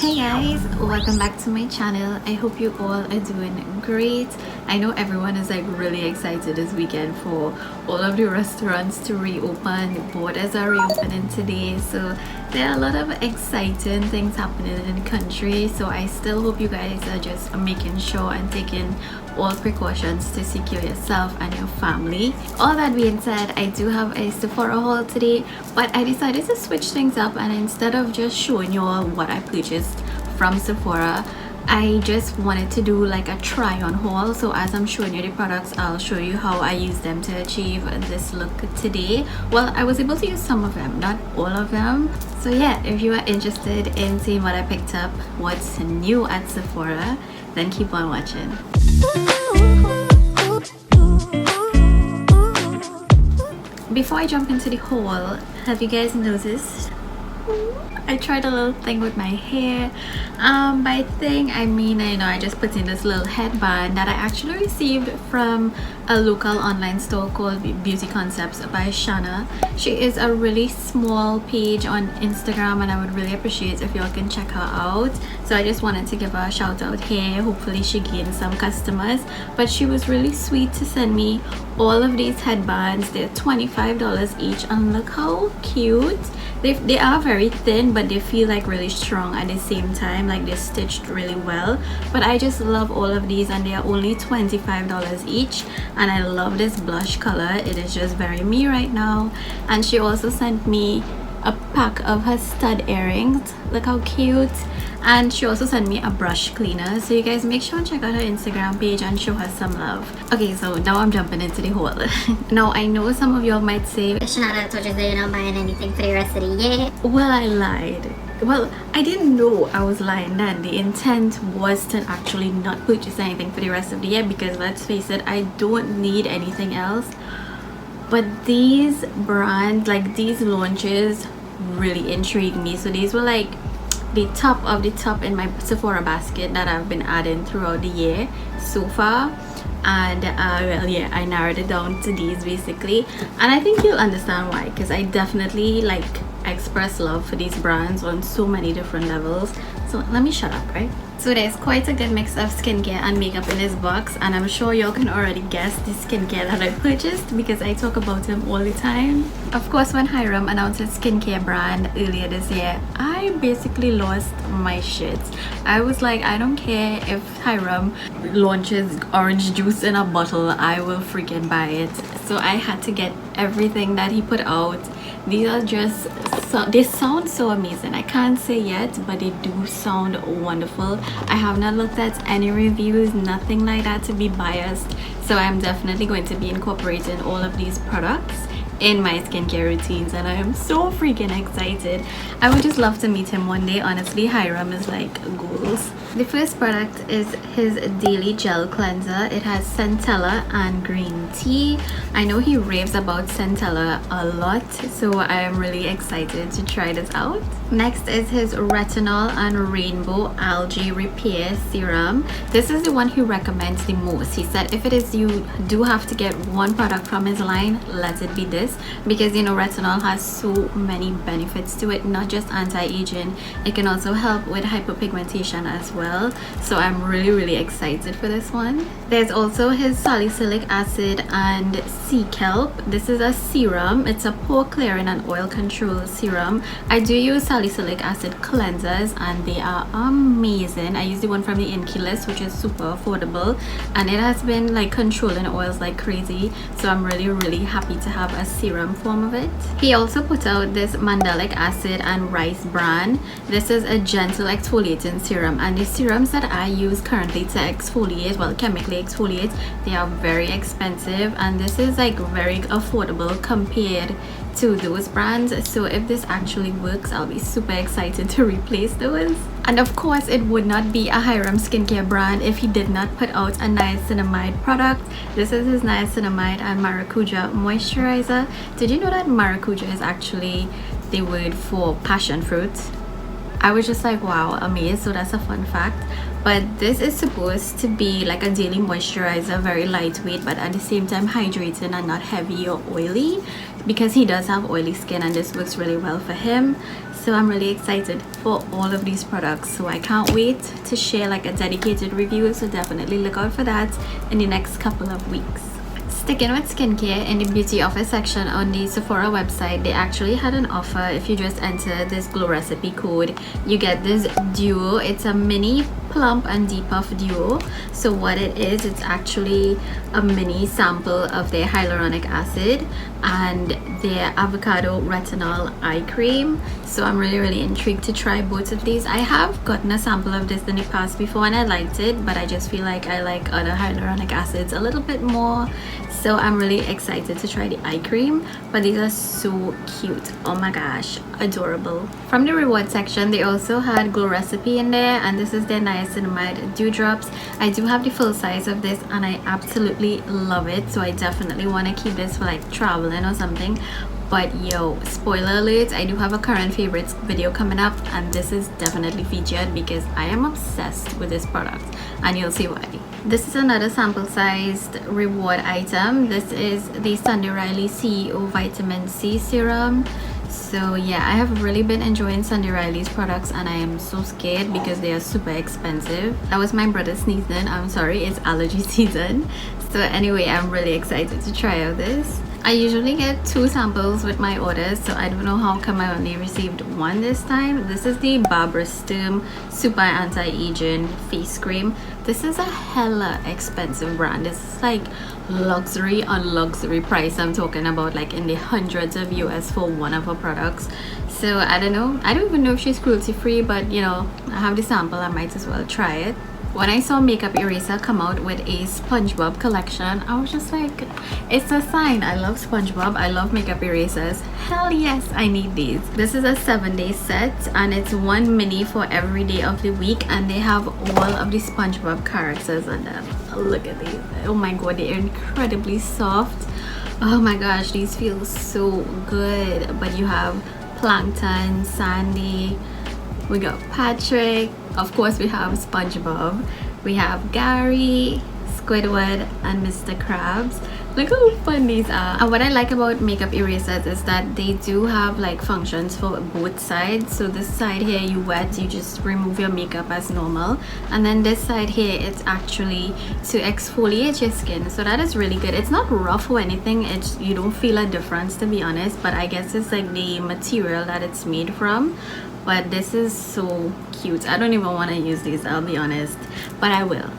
Hey guys, welcome back to my channel. I hope you all are doing great. I know everyone is like really excited this weekend for all of the restaurants to reopen. The borders are reopening today, so there are a lot of exciting things happening in the country. So I still hope you guys are just making sure and taking all precautions to secure yourself and your family. All that being said, I do have a Sephora haul today, but I decided to switch things up, and instead of just showing you all what I purchased from Sephora, I just wanted to do like a try on haul. So as I'm showing you the products, I'll show you how I use them to achieve this look today. Well, I was able to use some of them, not all of them. So yeah, if you are interested in seeing what I picked up, what's new at Sephora, then keep on watching. Before I jump into the haul, have you guys noticed I tried a little thing with my hair? By thing I mean, I just put in this little headband that I actually received from a local online store called Beauty Concepts by Shana. She is a really small page on Instagram, and I would really appreciate if y'all can check her out. So I just wanted to give her a shout out here. Hopefully she gained some customers, but she was really sweet to send me all of these headbands. They're $25 each, and look how cute. They are very thin, but they feel like really strong at the same time, like they're stitched really well. But I just love all of these, and they are only $25 each. And I love this blush color. It is just very me right now. And she also sent me a pack of her stud earrings. Look how cute. And she also sent me a brush cleaner. So you guys make sure and check out her Instagram page and show her some love. Okay, so now I'm jumping into the haul. Now I know some of y'all might say, Shanada told you that you're not buying anything for the rest of the year. well, I lied. Well, I didn't know I was lying then. The intent was to actually not purchase anything for the rest of the year, because let's face it, I don't need anything else. But these brands, like these launches, really intrigued me. So these were like the top of the top in my Sephora basket that I've been adding throughout the year so far. And well, yeah, I narrowed it down to these basically, and I think you'll understand why, because I definitely like express love for these brands on so many different levels. So let me shut up, right? So there's quite a good mix of skincare and makeup in this box, and I'm sure y'all can already guess the skincare that I purchased because I talk about them all the time. Of course, when Hyram announced his skincare brand earlier this year, I basically lost my shit. I was like, I don't care if Hyram launches orange juice in a bottle, I will freaking buy it. So I had to get everything that he put out. These are just they sound so amazing. I can't say yet, but they do sound wonderful. I have not looked at any reviews, nothing like that to be biased, so I'm definitely going to be incorporating all of these products in my skincare routines, and I am so freaking excited. I would just love to meet him one day. Honestly, Hyram is like goals. The first product is his daily gel cleanser. It has centella and green tea. I know he raves about centella a lot, so I am really excited to try this out. Next is his retinol and rainbow algae repair serum. This is the one he recommends the most. He said if it is you do have to get one product from his line, let it be this, because retinol has so many benefits to it, not just anti-aging. It can also help with hyperpigmentation as well. So I'm really excited for this one. There's also his Salicylic acid and sea kelp. This is a serum. It's a pore clearing and oil control serum. I do use salicylic acid cleansers, and they are amazing. I use the one from the Inky list, which is super affordable, and it has been like controlling oils like crazy. So I'm really happy to have a serum form of it. He also put out this Mandelic Acid and Rice brand. This is a gentle exfoliating serum, and the serums that I use currently to exfoliate, well, chemically exfoliate, they are very expensive, and this is like very affordable compared to those brands. So if this actually works, I'll be super excited to replace those. And of course, it would not be a Hyram skincare brand if he did not put out a niacinamide product. This is his niacinamide and Maracuja moisturizer. Did you know that Maracuja is actually the word for passion fruit? I was just like, wow, amazed. So that's a fun fact. But this is supposed to be like a daily moisturizer, very lightweight, but at the same time hydrating and not heavy or oily, because he does have oily skin, and this works really well for him. So I'm really excited for all of these products, so I can't wait to share like a dedicated review, so definitely look out for that in the next couple of weeks. Sticking with skincare, in the beauty offer section on the Sephora website, they actually had an offer. If you just enter this glow recipe code, you get this duo. It's a mini plump and depuff duo. So what it is, it's actually a mini sample of their hyaluronic acid and their avocado retinol eye cream. So I'm really intrigued to try both of these. I have gotten a sample of this in the past before and I liked it, but I just feel like I like other hyaluronic acids a little bit more. So I'm really excited to try the eye cream, but these are so cute. Oh my gosh, adorable. From the reward section, they also had glow recipe in there, and this is their niacinamide dew drops. I do have the full size of this and I absolutely love it, so I definitely want to keep this for like traveling or something. But yo, spoiler alert, I do have a current favorites video coming up and this is definitely featured because I am obsessed with this product and you'll see why. This is another sample sized reward item. This is the Riley CEO Vitamin C serum. So yeah, I have really been enjoying Riley's products and I am so scared because they are super expensive. That was my brother sneezing. I'm sorry, it's allergy season. So anyway, I'm really excited to try out this. I usually get 2 samples with my orders, so I don't know how come I only received 1 this time. This is the Sturm Super Anti-Aging Face Cream. This is a hella expensive brand. This is like luxury on luxury price. I'm talking about like in the hundreds of US for one of her products. So I don't know. I don't even know if she's cruelty free, but you know, I have the sample, I might as well try it. When I saw Makeup Eraser come out with a Spongebob collection, I was just like, it's a sign. I love Spongebob. I love makeup erasers. Hell yes, I need these. This is a 7-day set and it's 1 mini for every day of the week, and they have all of the Spongebob characters on them. Look at these. Oh my god, they're incredibly soft. Oh my gosh, these feel so good. But you have Plankton, Sandy, we got Patrick, of course we have SpongeBob, we have Gary, Squidward, and Mr. Krabs. Look how fun these are. And what I like about makeup erasers is that they do have like functions for both sides. So this side here, you wet, you just remove your makeup as normal, and then this side here, it's actually to exfoliate your skin. So that is really good. It's not rough or anything, it's, you don't feel a difference, to be honest, but I guess it's like the material that it's made from. But this is so cute. I don't even want to use these, I'll be honest, but I will.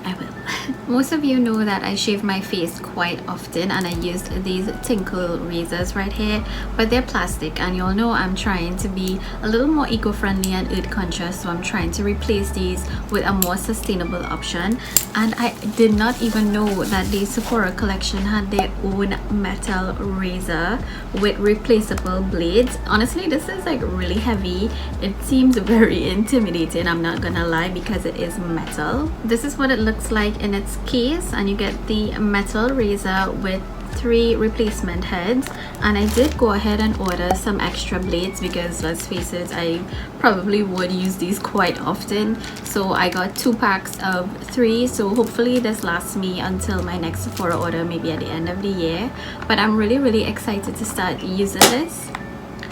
Most of you know that I shave my face quite often and I used these tinkle razors right here, but they're plastic, and you all know I'm trying to be a little more eco-friendly and earth conscious, so I'm trying to replace these with a more sustainable option. And I did not even know that the Sephora collection had their own metal razor with replaceable blades. Honestly, this is like really heavy. It seems very intimidating, I'm not gonna lie, because it is metal. This is what it looks like in its case, and you get the metal razor with 3 replacement heads. And I did go ahead and order some extra blades because let's face it, I probably would use these quite often. So I got 2 packs of 3, so hopefully this lasts me until my next Sephora order, maybe at the end of the year. But I'm really excited to start using this.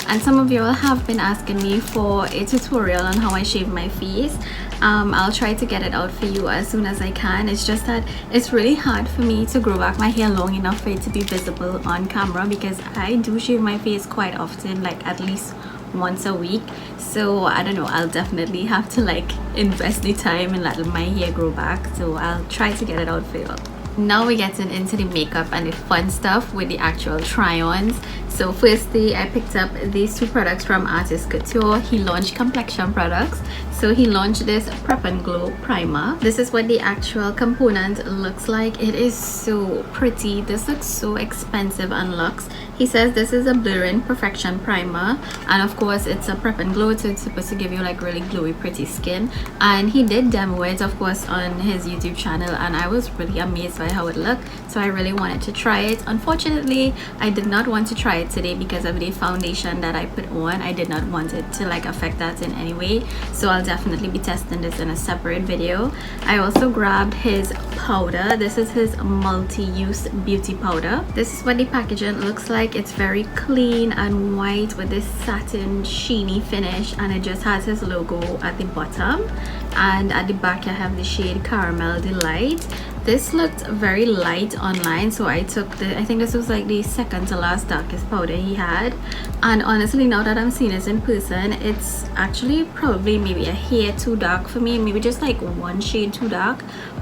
And some of you all have been asking me for a tutorial on how I shave my face. I'll try to get it out for you as soon as I can. It's just that it's really hard for me to grow back my hair long enough for it to be visible on camera, because I do shave my face quite often, like at least once a week. So I don't know, I'll definitely have to like invest the time and let my hair grow back. So I'll try to get it out for you all. Now we're getting into the makeup and the fun stuff with the actual try-ons. So firstly, I picked up these 2 products from Artist Couture. He launched complexion products. So he launched this Prep and Glow primer. This is what the actual component looks like. It is so pretty. This looks so expensive and luxe. He says this is a blurring perfection primer, and of course it's a prep and glow, so it's supposed to give you like really glowy pretty skin. And he did demo it, of course, on his YouTube channel, and I was really amazed by how it looked, so I really wanted to try it. Unfortunately, I did not want to try it today because of the foundation that I put on. I did not want it to like affect that in any way, so I'll definitely be testing this in a separate video. I also grabbed his powder. This is his multi-use beauty powder. This is what the packaging looks like. It's very clean and white with this satin sheeny finish, and it just has his logo at the bottom, and at the back I have the shade Caramel Delight. This looked very light online, so I took I think this was like the second to last darkest powder he had, and honestly now that I'm seeing this in person, it's actually probably maybe a hair too dark for me, maybe just like one shade too dark,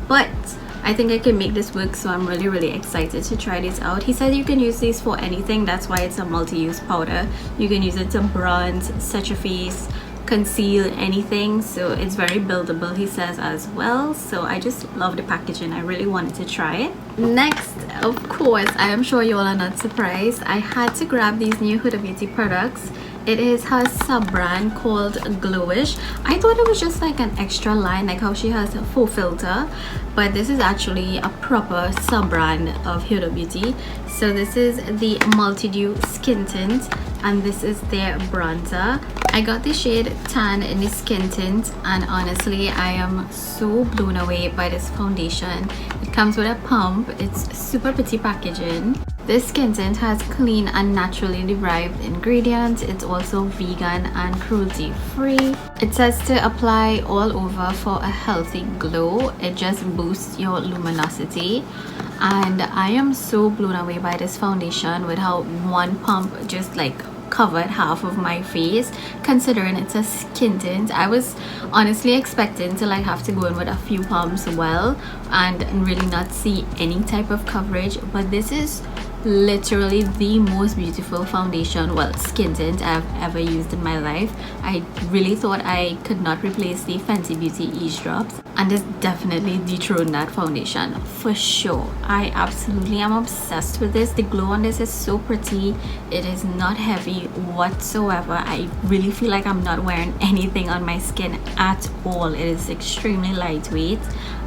but I think I can make this work, so I'm really excited to try this out. He said you can use these for anything, that's why it's a multi-use powder. You can use it to bronze, set your face, conceal, anything, so it's very buildable, he says, as well. So I just love the packaging. I really wanted to try it. Next, of course, I am sure you all are not surprised, I had to grab these new Huda Beauty products. It is her sub brand called Glowish. I thought it was just like an extra line, like how she has a full filter, but this is actually a proper sub brand of Huda Beauty. So this is the MULTIDEW skin tint, and this is their bronzer. I got the shade Tan in the skin tint, and honestly I am so blown away by this foundation. It comes with a pump. It's super pretty packaging. This skin tint has clean and naturally derived ingredients. It's also vegan and cruelty free. It says to apply all over for a healthy glow. It just boosts your luminosity, and I am so blown away by this foundation with how one pump just like covered half of my face. Considering it's a skin tint, I was honestly expecting to like have to go in with a few pumps and really not see any type of coverage, but this is literally the most beautiful foundation, well, skin tint I've ever used in my life. I really thought I could not replace the Fenty Beauty eavesdrops, and this definitely dethroned that foundation for sure. I absolutely am obsessed with this. The glow on this is so pretty. It is not heavy whatsoever. I really feel like I'm not wearing anything on my skin at all. It is extremely lightweight.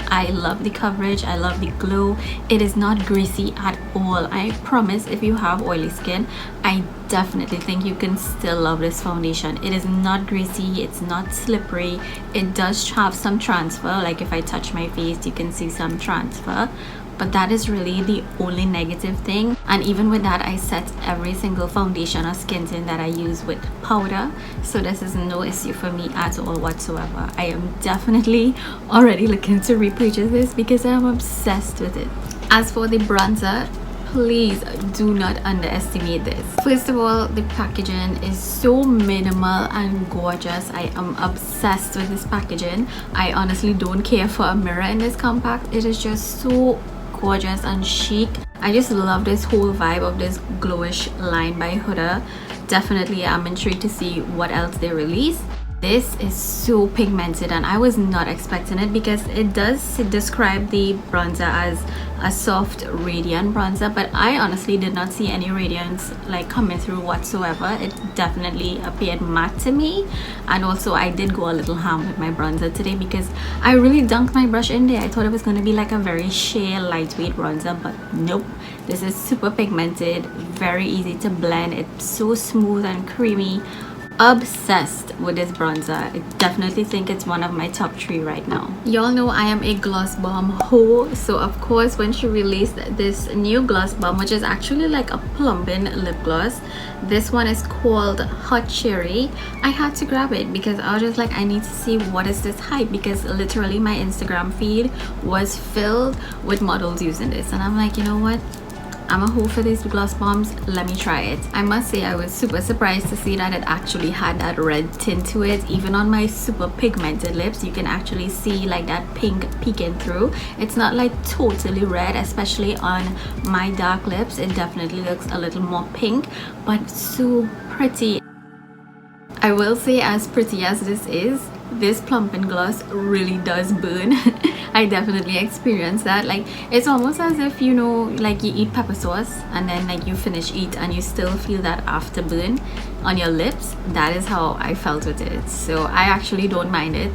I love the coverage. I love the glow. It is not greasy at all. I promise, if you have oily skin, I definitely think you can still love this foundation. It is not greasy. It's not slippery. It does have some transfer, like if I touch my face you can see some transfer, but that is really the only negative thing. And even with that, I set every single foundation or skin tint that I use with powder, so this is no issue for me at all whatsoever. I am definitely already looking to repurchase this because I am obsessed with it. As for the bronzer, please do not underestimate this. First of all, the packaging is so minimal and gorgeous. I am obsessed with this packaging. I honestly don't care for a mirror in this compact. It is just so gorgeous and chic. I just love this whole vibe of this Glowish line by Huda. Definitely I'm intrigued to see what else they release. This is so pigmented, and I was not expecting it because it does describe the bronzer as a soft radiant bronzer, but I honestly did not see any radiance like coming through whatsoever. It definitely appeared matte to me, and also I did go a little ham with my bronzer today because I really dunked my brush in there. I thought it was going to be like a very sheer lightweight bronzer, but nope. This is super pigmented, very easy to blend. It's so smooth and creamy. Obsessed with this bronzer. I definitely think it's one of my top 3 right now. Y'all know I am a gloss bomb hoe, so of course when she released this new gloss bomb, which is actually like a plumping lip gloss, this one is called Hot Cherry, I had to grab it because I was just like, I need to see what is this hype, because literally my Instagram feed was filled with models using this, and I'm like, you know what, I'm a hoe for these gloss bombs, let me try it. I must say I was super surprised to see that it actually had that red tint to it. Even on my super pigmented lips, you can actually see like that pink peeking through. It's not like totally red, especially on my dark lips. It definitely looks a little more pink, but so pretty. I will say, as pretty as this is, this plumping gloss really does burn. I definitely experienced that. Like, it's almost as if, you know, like you eat pepper sauce and then like you finish eat and you still feel that afterburn on your lips. That is how I felt with it. So I actually don't mind it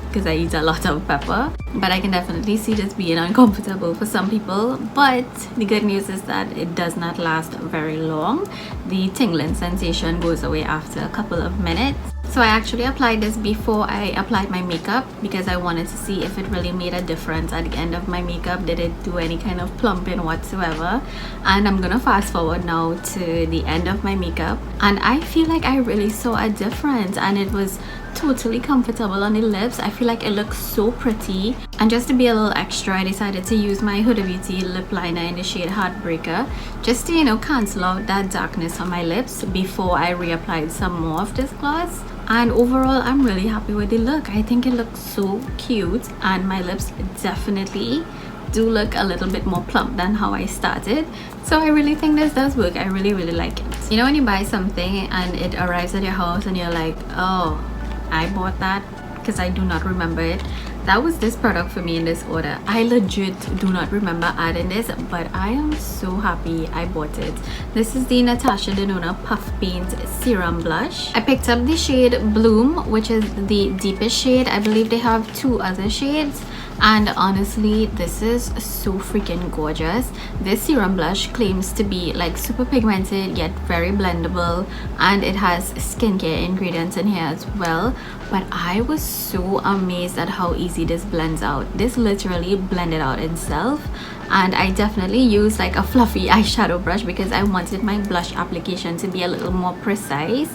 because I eat a lot of pepper, but I can definitely see this being uncomfortable for some people. But the good news is that it does not last very long. The tingling sensation goes away after a couple of minutes. So I actually applied this before I applied my makeup because I wanted to see if it really made a difference at the end of my makeup. Did it do any kind of plumping whatsoever? And I'm gonna fast forward now to the end of my makeup, and I feel like I really saw a difference, and it was totally comfortable on the lips. I feel like it looks so pretty. And just to be a little extra, I decided to use my Huda Beauty lip liner in the shade Heartbreaker, just to, you know, cancel out that darkness on my lips before I reapplied some more of this gloss. And overall, I'm really happy with the look. I think it looks so cute, and my lips definitely do look a little bit more plump than how I started. So I really think this does work. I really like it. You know, when you buy something and it arrives at your house and you're like, oh, I bought that, because I do not remember it. That was this product for me in this order. I legit do not remember adding this, but I am so happy I bought it. This is the NATASHA DENONA Puff Paint Serum Blush. I picked up the shade Bloom, which is the deepest shade. I believe they have 2 other shades, and honestly, this is so freaking gorgeous. This serum blush claims to be like super pigmented yet very blendable, and it has skincare ingredients in here as well. But I was so amazed at how easy this blends out. This literally blended out itself, and I definitely used like a fluffy eyeshadow brush because I wanted my blush application to be a little more precise.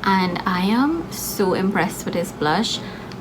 And I am so impressed with this blush.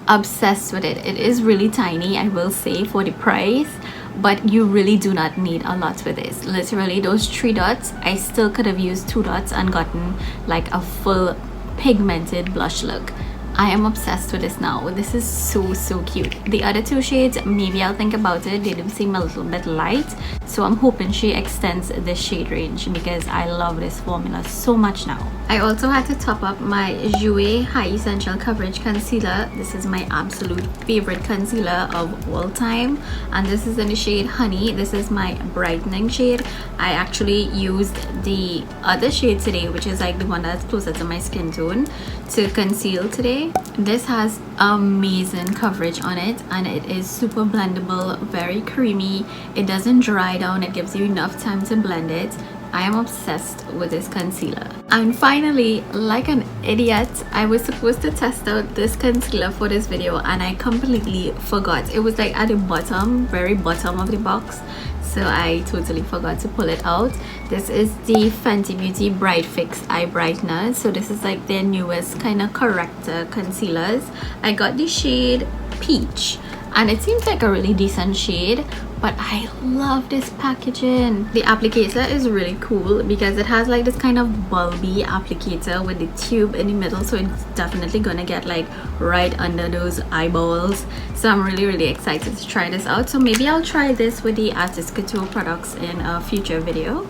Obsessed with it. It is really tiny, I will say, for the price, but you really do not need a lot with this. Literally those 3 dots, I still could have used 2 dots and gotten like a full pigmented blush look. I am obsessed with this now. This is so cute. The other 2 shades, maybe I'll think about it. They do seem a little bit light, so I'm hoping she extends this shade range because I love this formula so much now. I also had to top up my JOUER High Essential Coverage Concealer. This is my absolute favorite concealer of all time, and this is in the shade Honey. This is my brightening shade. I actually used the other shade today, which is like the one that's closer to my skin tone, to conceal today. This has amazing coverage on it, and it is super blendable, very creamy. It doesn't dry down. It gives you enough time to blend it. I am obsessed with this concealer. And finally, like an idiot, I was supposed to test out this concealer for this video, and I completely forgot. It was like at the bottom, very bottom of the box, so I totally forgot to pull it out. This is the Fenty Beauty Bright Fix Eye Brightener. So this is like their newest kind of corrector concealers. I got the shade Peach, and it seems like a really decent shade, but I love this packaging. The applicator is really cool because it has like this kind of bulby applicator with the tube in the middle, so it's definitely gonna get like right under those eyeballs. So I'm really excited to try this out. So maybe I'll try this with the Artist Couture products in a future video.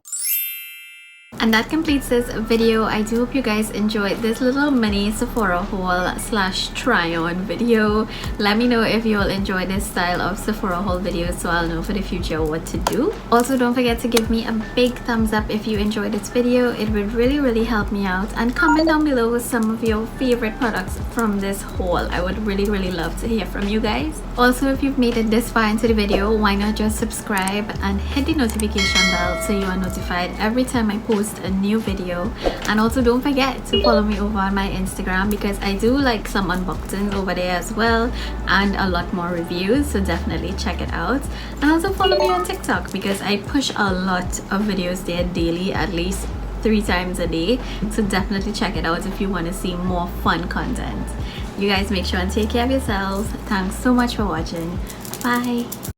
And that completes this video. I do hope you guys enjoyed this little mini Sephora haul slash try on video. Let me know if you all enjoy this style of Sephora haul videos, so I'll know for the future what to do. Also, don't forget to give me a big thumbs up if you enjoyed this video. It would really help me out, and comment down below some of your favorite products from this haul. I would really love to hear from you guys. Also, if you've made it this far into the video, why not just subscribe and hit the notification bell so you are notified every time I post a new video. And also, don't forget to follow me over on my Instagram because I do like some unboxings over there as well, and a lot more reviews, so definitely check it out. And also follow me on TikTok because I push a lot of videos there daily, at least 3 times a day, so definitely check it out if you want to see more fun content. You guys make sure and take care of yourselves. Thanks so much for watching. Bye.